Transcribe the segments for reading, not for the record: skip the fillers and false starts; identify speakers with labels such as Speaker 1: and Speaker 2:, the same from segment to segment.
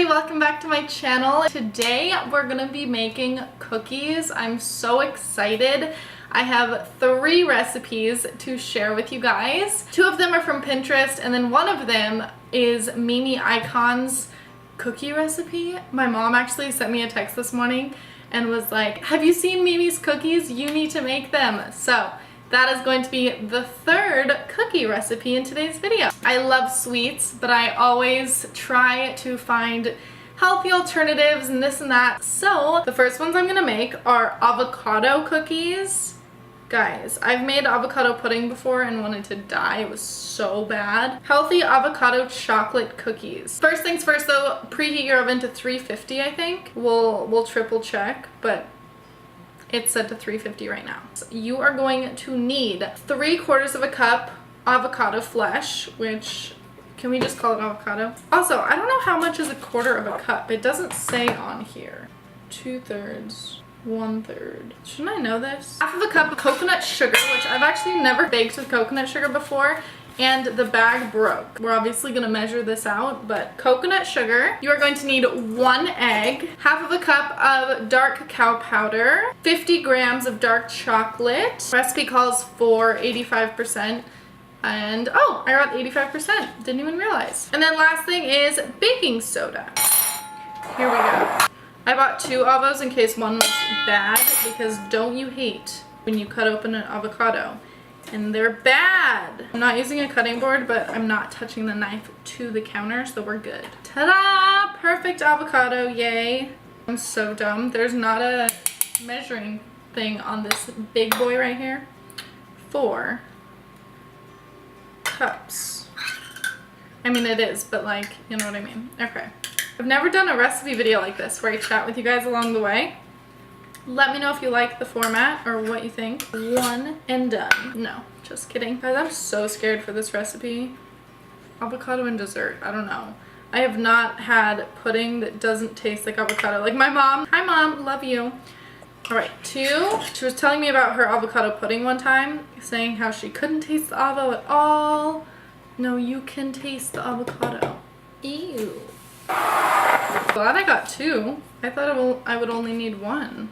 Speaker 1: Welcome back to my channel. Today we're gonna be making cookies. I'm so excited. I have 3 recipes to share with you guys. 2 of them are from Pinterest and then one of them is Mimi Icon's cookie recipe. My mom actually sent me a text this morning and was like, have you seen Mimi's cookies? You need to make them. So that is going to be the 3rd cookie recipe in today's video. I love sweets, but I always try to find healthy alternatives and this and that. So the first ones I'm gonna make are avocado cookies. Guys, I've made avocado pudding before and wanted to die. It was so bad. Healthy avocado chocolate cookies. First things first though, preheat your oven to 350, I think. We'll triple check, but it's set to 350 right now. So you are going to need 3/4 cup avocado flesh, which, can we just call it avocado? Also, I don't know how much is 1/4 cup. It doesn't say on here. 2/3, 1/3. Shouldn't I know this? 1/2 cup of coconut sugar, which I've actually never baked with coconut sugar before, and the bag broke. We're obviously gonna measure this out, but coconut sugar. You are going to need 1 egg, 1/2 cup of dark cacao powder, 50 grams of dark chocolate. Recipe calls for 85%. And oh, I got 85%. Didn't even realize. And then last thing is baking soda. Here we go. I bought 2 avos in case one was bad, because don't you hate when you cut open an avocado and they're bad. I'm not using a cutting board, but I'm not touching the knife to the counter, so we're good. Ta-da! Perfect avocado, yay. I'm so dumb. There's not a measuring thing on this big boy right here. 4 cups. I mean, it is, but like, you know what I mean. Okay. I've never done a recipe video like this where I chat with you guys along the way. Let me know if you like the format or what you think. 1 and done. No, just kidding. Guys, I'm so scared for this recipe. Avocado and dessert. I don't know. I have not had pudding that doesn't taste like avocado. Like my mom. Hi mom, love you. All right, 2. She was telling me about her avocado pudding one time, saying how she couldn't taste the avo at all. No, you can taste the avocado. Ew. Glad I got 2. I thought I would only need 1.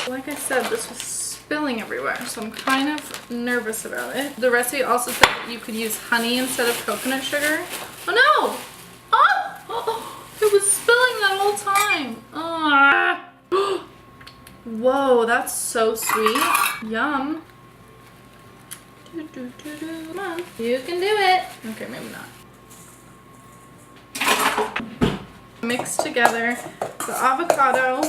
Speaker 1: Like I said, this was spilling everywhere, so I'm kind of nervous about it. The recipe also said that you could use honey instead of coconut sugar. Oh no! Oh! It was spilling that whole time. Ah. Whoa, that's so sweet. Yum. Come on. You can do it. Okay, maybe not. Mix together the avocado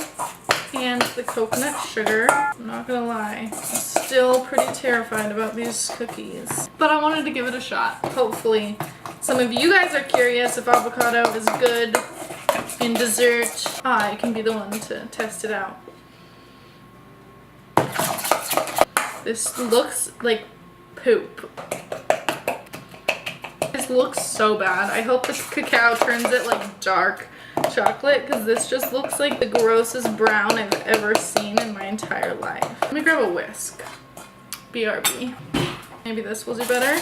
Speaker 1: and the coconut sugar. I'm not gonna lie, I'm still pretty terrified about these cookies, but I wanted to give it a shot. Hopefully some of you guys are curious if avocado is good in dessert. I can be the one to test it out. This looks like poop. This looks so bad. I hope the cacao turns it like dark chocolate, because this just looks like the grossest brown I've ever seen in my entire life. Let me grab a whisk. BRB. Maybe this will do better.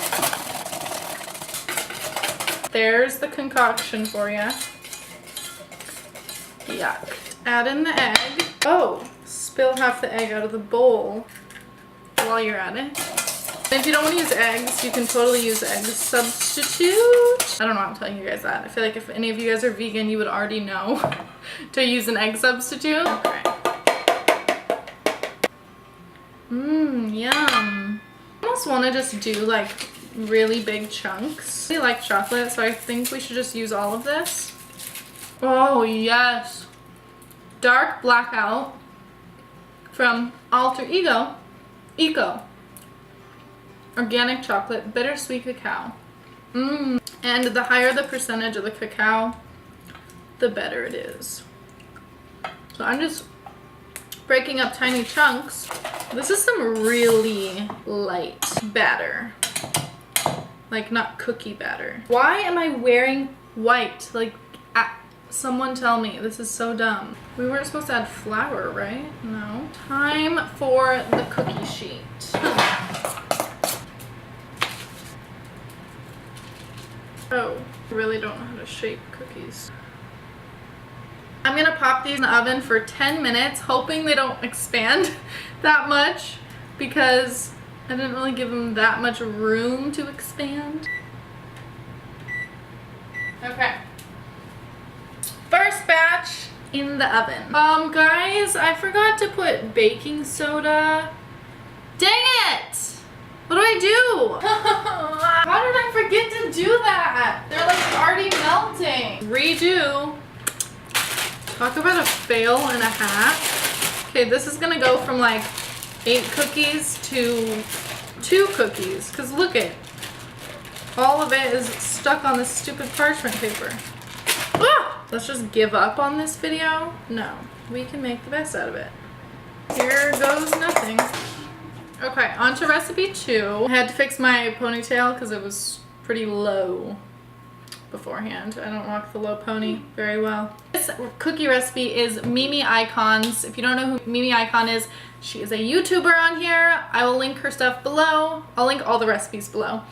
Speaker 1: There's the concoction for you. Yuck. Add in the egg. Oh, spill half the egg out of the bowl while you're at it. And if you don't want to use eggs, you can totally use egg substitute. I don't know why I'm telling you guys that. I feel like if any of you guys are vegan, you would already know to use an egg substitute. Okay. Yum. I almost want to just do like really big chunks. I like chocolate, so I think we should just use all of this. Oh yes. Dark Blackout from Alter Ego. Organic chocolate, bittersweet cacao. And the higher the percentage of the cacao, the better it is. So I'm just breaking up tiny chunks. This is some really light batter. Like not cookie batter. Why am I wearing white? Like, Someone tell me. This is so dumb. We weren't supposed to add flour, right? No. Time for the cookie sheet. Oh, I really don't know how to shape cookies. I'm gonna pop these in the oven for 10 minutes, hoping they don't expand that much because I didn't really give them that much room to expand. Okay. First batch in the oven. Guys, I forgot to put baking soda. Dang it! What do I do? How did I forget to do that? They're like already melting. Redo. Talk about a fail and a half. Okay, this is gonna go from like 8 cookies to 2 cookies. Cause look it. All of it is stuck on this stupid parchment paper. Ah! Let's just give up on this video. No, we can make the best out of it. Here goes nothing. Okay, on to recipe 2. I had to fix my ponytail because it was pretty low beforehand. I don't rock the low pony very well. This cookie recipe is Mimi Icons. If you don't know who Mimi Icon is, she is a YouTuber on here. I will link her stuff below. I'll link all the recipes below.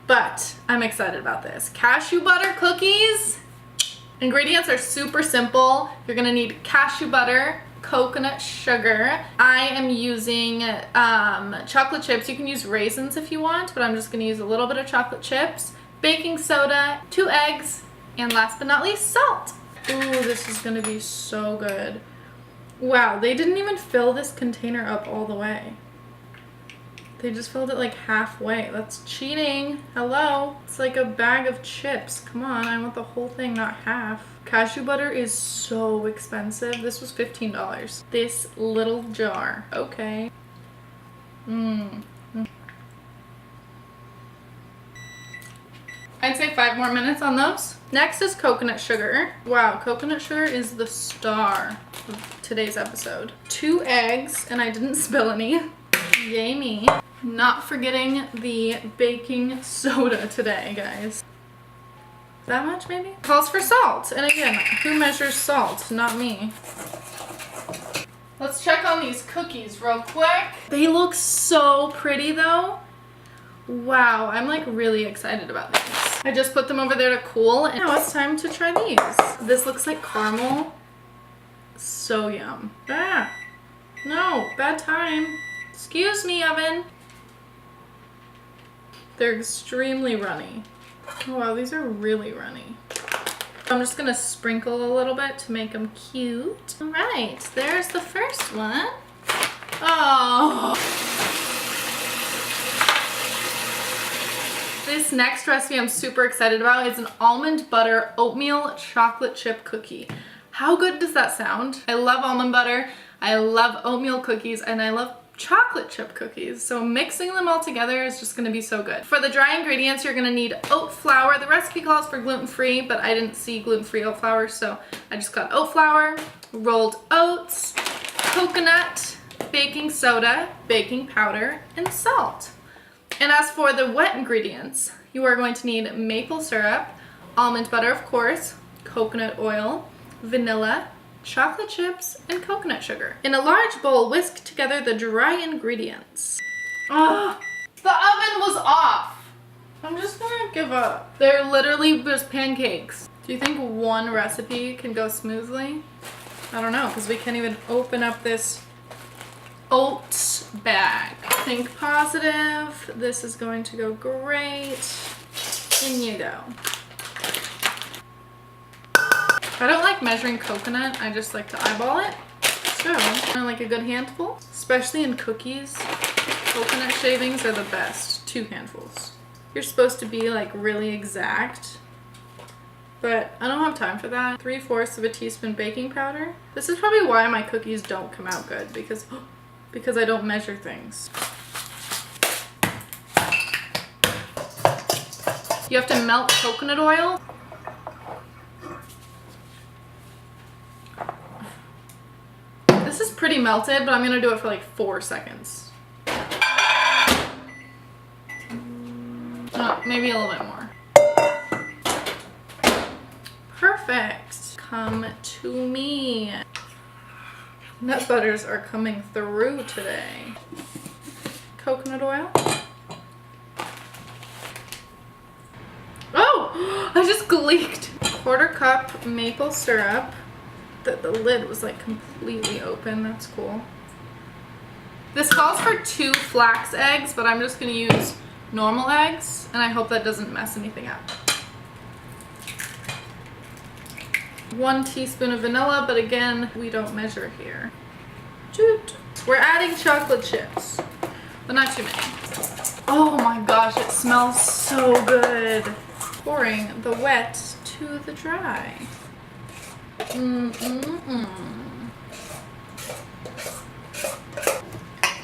Speaker 1: But I'm excited about this. Cashew butter cookies. Ingredients are super simple. You're gonna need cashew butter, coconut sugar. I am using chocolate chips. You can use raisins if you want, but I'm just gonna use a little bit of chocolate chips, baking soda, 2 eggs, and last but not least, salt. Ooh, this is gonna be so good. Wow, they didn't even fill this container up all the way. They just filled it like halfway. That's cheating. Hello? It's like a bag of chips. Come on, I want the whole thing, not half. Cashew butter is so expensive. This was $15. This little jar. Okay. I'd say 5 more minutes on those. Next is coconut sugar. Wow, coconut sugar is the star of today's episode. 2 eggs, and I didn't spill any. Yay me. Not forgetting the baking soda today, guys. That much maybe? Calls for salt. And again, who measures salt? Not me. Let's check on these cookies real quick. They look so pretty though. Wow, I'm like really excited about these. I just put them over there to cool and now it's time to try these. This looks like caramel. So yum. Ah, no, bad time. Excuse me, oven. They're extremely runny. Oh, wow, these are really runny. I'm just gonna sprinkle a little bit to make them cute. All right, there's the first one. Oh. This next recipe I'm super excited about is an almond butter oatmeal chocolate chip cookie. How good does that sound? I love almond butter, I love oatmeal cookies, and I love chocolate chip cookies. So mixing them all together is just gonna be so good. For the dry ingredients, you're gonna need oat flour. The recipe calls for gluten-free, but I didn't see gluten-free oat flour, so I just got oat flour, rolled oats, coconut, baking soda, baking powder, and salt. And as for the wet ingredients, you are going to need maple syrup, almond butter, of course, coconut oil, vanilla, chocolate chips, and coconut sugar. In a large bowl, whisk together the dry ingredients. Oh, the oven was off. I'm just gonna give up. They're literally just pancakes. Do you think one recipe can go smoothly? I don't know, because we can't even open up this oats bag. Think positive. This is going to go great. In you go. I don't like measuring coconut, I just like to eyeball it. So, I like a good handful, especially in cookies. Coconut shavings are the best, 2 handfuls. You're supposed to be like really exact, but I don't have time for that. 3/4 of a teaspoon baking powder. This is probably why my cookies don't come out good, because I don't measure things. You have to melt coconut oil. This is pretty melted, but I'm gonna do it for like 4 seconds. Oh, maybe a little bit more. Perfect. come to me. Nut butters are coming through today. Coconut oil. Oh, I just gleeked. 1/4 cup maple syrup. The lid was like completely open. That's cool. This calls for 2 flax eggs, but I'm just gonna use normal eggs, and I hope that doesn't mess anything up. 1 teaspoon of vanilla, but again, we don't measure here. We're adding chocolate chips, but not too many. Oh my gosh, it smells so good. Pouring the wet to the dry.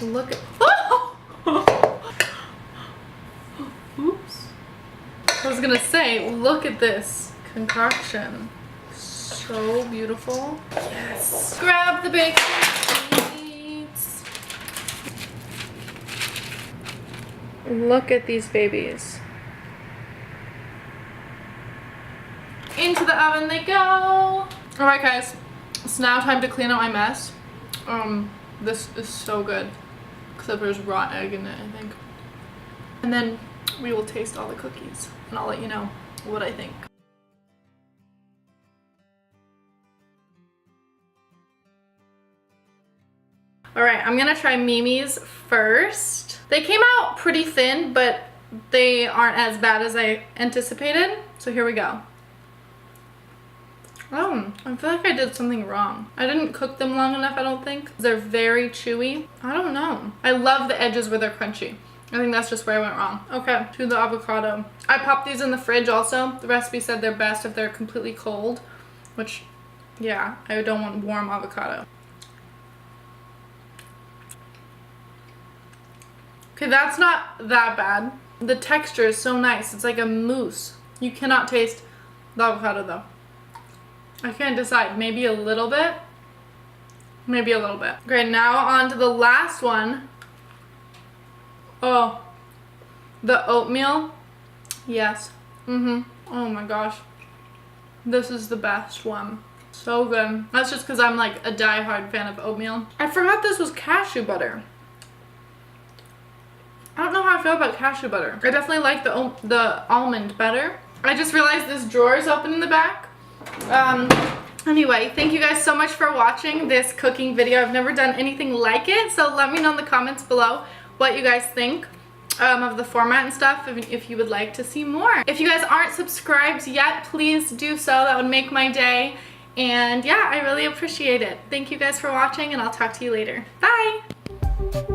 Speaker 1: Look at, oh! Oops. I was gonna say, look at this concoction. So beautiful. Yes. Grab the baking sheets. Look at these babies. Into the oven they go. Alright guys, it's now time to clean up my mess. This is so good. Except there's raw egg in it, I think. And then we will taste all the cookies and I'll let you know what I think. Alright, I'm gonna try Mimi's first. They came out pretty thin, but they aren't as bad as I anticipated. So here we go. Oh, I feel like I did something wrong. I didn't cook them long enough, I don't think. They're very chewy. I don't know. I love the edges where they're crunchy. I think that's just where I went wrong. Okay, to the avocado. I popped these in the fridge also. The recipe said they're best if they're completely cold, which, yeah, I don't want warm avocado. Okay, that's not that bad. The texture is so nice. It's like a mousse. You cannot taste the avocado though. I can't decide. Maybe a little bit. Maybe a little bit. Okay, now on to the last one. Oh, the oatmeal. Yes. Oh my gosh. This is the best one. So good. That's just because I'm like a die-hard fan of oatmeal. I forgot this was cashew butter. I don't know how I feel about cashew butter. I definitely like the almond better. I just realized this drawer is open in the back. Anyway, thank you guys so much for watching this cooking video. I've never done anything like it, so let me know in the comments below what you guys think of the format and stuff, if you would like to see more. If you guys aren't subscribed yet, please do so. That would make my day. And yeah, I really appreciate it. Thank you guys for watching, and I'll talk to you later. Bye!